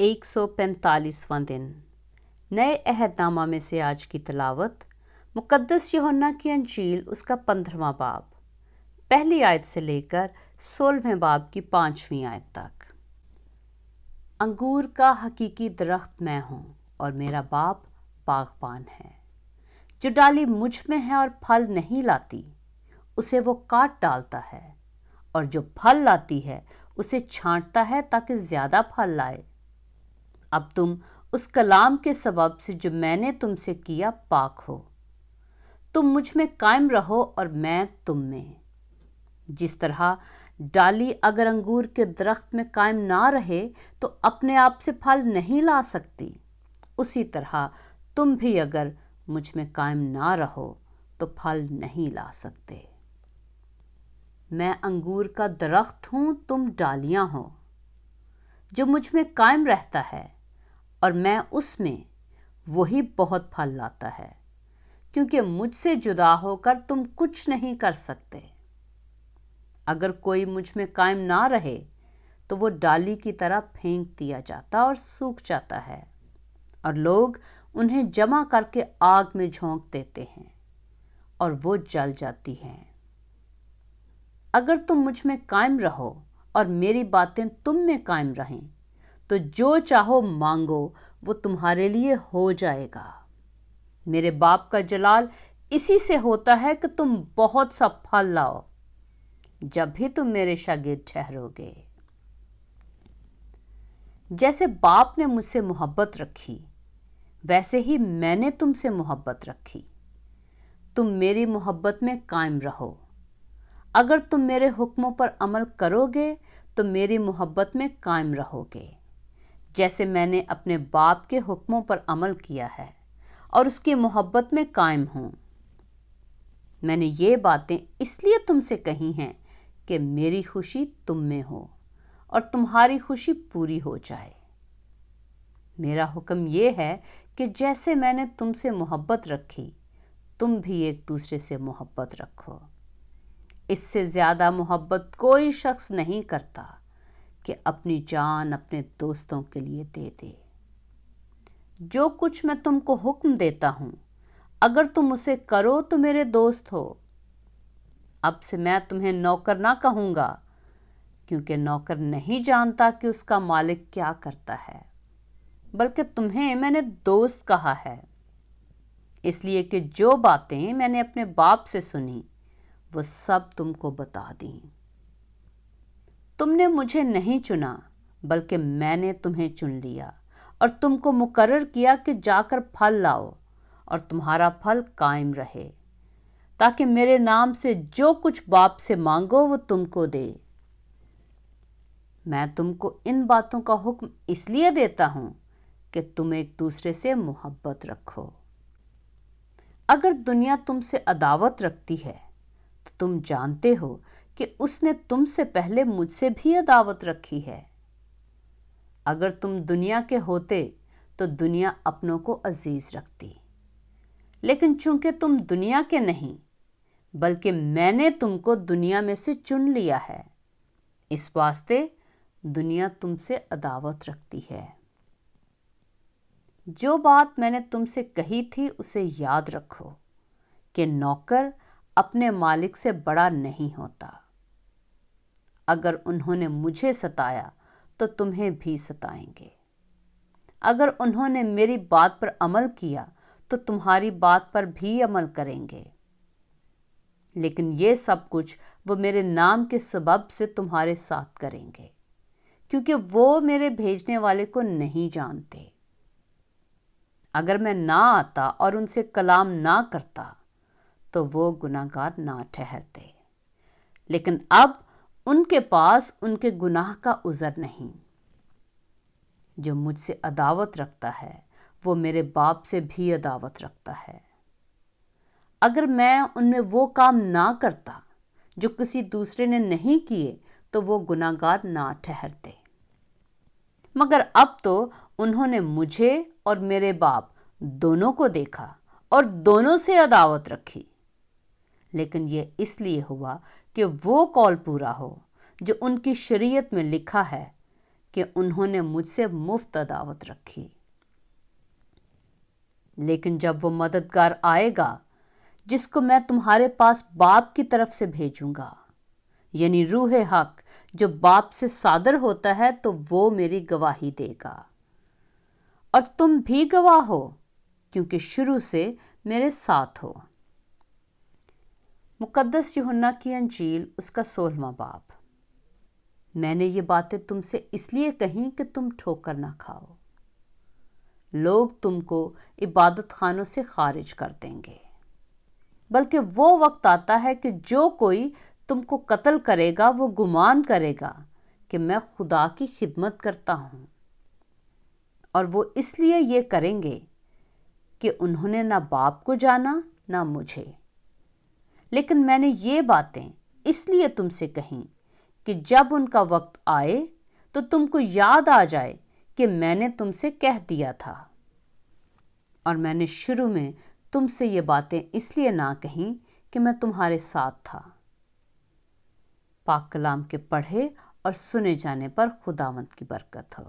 145واں دن نئے عہد نامہ میں سے آج کی تلاوت مقدس یوحنا کی انجیل اس کا 15واں باب پہلی آیت سے لے کر 16ویں باب کی 5ویں آیت تک۔ انگور کا حقیقی درخت میں ہوں اور میرا باپ باغبان ہے۔ جو ڈالی مجھ میں ہے اور پھل نہیں لاتی اسے وہ کاٹ ڈالتا ہے، اور جو پھل لاتی ہے اسے چھانٹتا ہے تاکہ زیادہ پھل لائے۔ اب تم اس کلام کے سبب سے جو میں نے تم سے کیا پاک ہو۔ تم مجھ میں قائم رہو اور میں تم میں۔ جس طرح ڈالی اگر انگور کے درخت میں قائم نہ رہے تو اپنے آپ سے پھل نہیں لا سکتی، اسی طرح تم بھی اگر مجھ میں قائم نہ رہو تو پھل نہیں لا سکتے۔ میں انگور کا درخت ہوں، تم ڈالیاں ہو۔ جو مجھ میں قائم رہتا ہے اور میں اس میں، وہی بہت پھل لاتا ہے، کیونکہ مجھ سے جدا ہو کر تم کچھ نہیں کر سکتے۔ اگر کوئی مجھ میں قائم نہ رہے تو وہ ڈالی کی طرح پھینک دیا جاتا اور سوکھ جاتا ہے، اور لوگ انہیں جمع کر کے آگ میں جھونک دیتے ہیں اور وہ جل جاتی ہیں۔ اگر تم مجھ میں قائم رہو اور میری باتیں تم میں قائم رہیں تو جو چاہو مانگو وہ تمہارے لیے ہو جائے گا۔ میرے باپ کا جلال اسی سے ہوتا ہے کہ تم بہت سا پھل لاؤ، جب بھی تم میرے شاگرد ٹھہرو گے۔ جیسے باپ نے مجھ سے محبت رکھی ویسے ہی میں نے تم سے محبت رکھی۔ تم میری محبت میں قائم رہو۔ اگر تم میرے حکموں پر عمل کرو گے تو میری محبت میں قائم رہو گے، جیسے میں نے اپنے باپ کے حکموں پر عمل کیا ہے اور اس کی محبت میں قائم ہوں۔ میں نے یہ باتیں اس لیے تم سے کہی ہیں کہ میری خوشی تم میں ہو اور تمہاری خوشی پوری ہو جائے۔ میرا حکم یہ ہے کہ جیسے میں نے تم سے محبت رکھی تم بھی ایک دوسرے سے محبت رکھو۔ اس سے زیادہ محبت کوئی شخص نہیں کرتا کہ اپنی جان اپنے دوستوں کے لیے دے دے۔ جو کچھ میں تم کو حکم دیتا ہوں اگر تم اسے کرو تو میرے دوست ہو۔ اب سے میں تمہیں نوکر نہ کہوں گا، کیونکہ نوکر نہیں جانتا کہ اس کا مالک کیا کرتا ہے، بلکہ تمہیں میں نے دوست کہا ہے، اس لیے کہ جو باتیں میں نے اپنے باپ سے سنی وہ سب تم کو بتا دیں۔ تم نے مجھے نہیں چنا بلکہ میں نے تمہیں چن لیا اور تم کو مقرر کیا کہ جا کر پھل لاؤ اور تمہارا پھل قائم رہے، تاکہ میرے نام سے جو کچھ باپ سے مانگو وہ تم کو دے۔ میں تم کو ان باتوں کا حکم اس لیے دیتا ہوں کہ تم ایک دوسرے سے محبت رکھو۔ اگر دنیا تم سے عداوت رکھتی ہے تو تم جانتے ہو کہ اس نے تم سے پہلے مجھ سے بھی عداوت رکھی ہے۔ اگر تم دنیا کے ہوتے تو دنیا اپنوں کو عزیز رکھتی، لیکن چونکہ تم دنیا کے نہیں بلکہ میں نے تم کو دنیا میں سے چن لیا ہے، اس واسطے دنیا تم سے عداوت رکھتی ہے۔ جو بات میں نے تم سے کہی تھی اسے یاد رکھو کہ نوکر اپنے مالک سے بڑا نہیں ہوتا۔ اگر انہوں نے مجھے ستایا تو تمہیں بھی ستائیں گے۔ اگر انہوں نے میری بات پر عمل کیا تو تمہاری بات پر بھی عمل کریں گے۔ لیکن یہ سب کچھ وہ میرے نام کے سبب سے تمہارے ساتھ کریں گے، کیونکہ وہ میرے بھیجنے والے کو نہیں جانتے۔ اگر میں نہ آتا اور ان سے کلام نہ کرتا تو وہ گناہگار نہ ٹھہرتے، لیکن اب ان کے پاس ان کے گناہ کا عذر نہیں۔ جو مجھ سے عداوت رکھتا ہے وہ میرے باپ سے بھی عداوت رکھتا ہے۔ اگر میں ان میں وہ کام نہ کرتا جو کسی دوسرے نے نہیں کیے تو وہ گناہگار نہ ٹھہرتے۔ مگر اب تو انہوں نے مجھے اور میرے باپ دونوں کو دیکھا اور دونوں سے عداوت رکھی۔ لیکن یہ اس لیے ہوا کہ وہ قول پورا ہو جو ان کی شریعت میں لکھا ہے کہ انہوں نے مجھ سے مفت عداوت رکھی، لیکن جب وہ مددگار آئے گا جس کو میں تمہارے پاس باپ کی طرف سے بھیجوں گا، یعنی روح حق جو باپ سے صادر ہوتا ہے، تو وہ میری گواہی دے گا، اور تم بھی گواہ ہو کیونکہ شروع سے میرے ساتھ ہو۔ مقدس یوحنا کی انجیل اس کا 16واں باب۔ میں نے یہ باتیں تم سے اس لیے کہیں کہ تم ٹھوکر نہ کھاؤ۔ لوگ تم کو عبادت خانوں سے خارج کر دیں گے، بلکہ وہ وقت آتا ہے کہ جو کوئی تم کو قتل کرے گا وہ گمان کرے گا کہ میں خدا کی خدمت کرتا ہوں، اور وہ اس لیے یہ کریں گے کہ انہوں نے نہ باپ کو جانا نہ مجھے۔ لیکن میں نے یہ باتیں اس لیے تم سے کہیں کہ جب ان کا وقت آئے تو تم کو یاد آ جائے کہ میں نے تم سے کہہ دیا تھا، اور میں نے شروع میں تم سے یہ باتیں اس لیے نہ کہیں کہ میں تمہارے ساتھ تھا۔ پاک کلام کے پڑھے اور سنے جانے پر خداوند کی برکت ہو۔